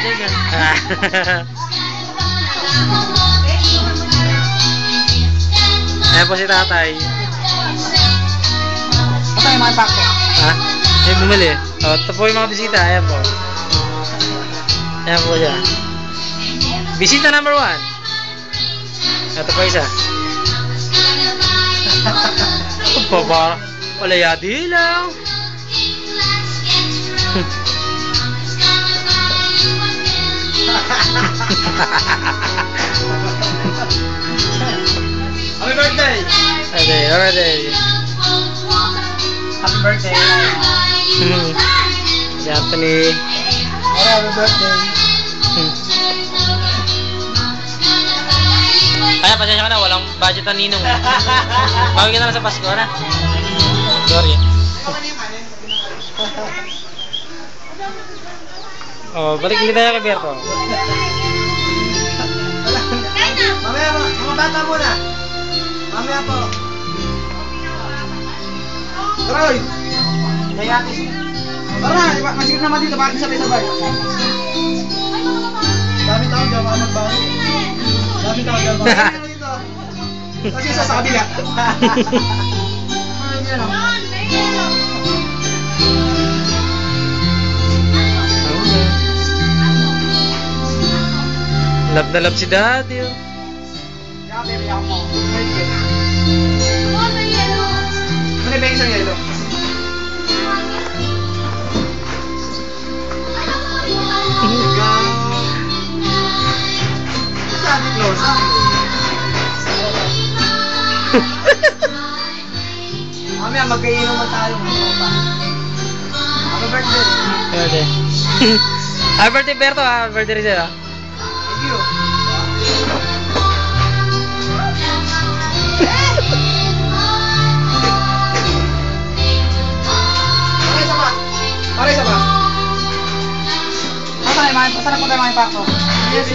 dyan ka. Ayan po si tatay. Ito yung mga impacto. Ha? Ay, bumili. O, ito po yung mga bisita. Ayan po. Ayan po siya. Bisita number 1. Ito po isa. Baba. Wala yadi lang. Happy birthday! Okay, alright. Happy birthday! Si Anthony. Happy birthday! Kaya pasensya ka na, walang budget ang ninong. Bawi ka na lang sa Pasko na. Sorry. Oh, balik ulit tayo kay Berto. Mamaya po, mga bata muna. Mamaya po. Troy! Kaya ate. Tara, masigit naman dito, bakit sabay-sabay? Dami tao, di ako magbago. Dami tao, di ako magbago. Kasi isa sa kabila. Love na love si Daddy. Kaya baby ako mo. Ano ba yung isang yelo? Sabi close up. Mamaya magkainuman tayo. Happy birthday. Birthday. Happy birthday, Berto. Happy birthday rin sa'yo. Thank you. Pare isa ba? Saan na po tayo mga impacto? Yes,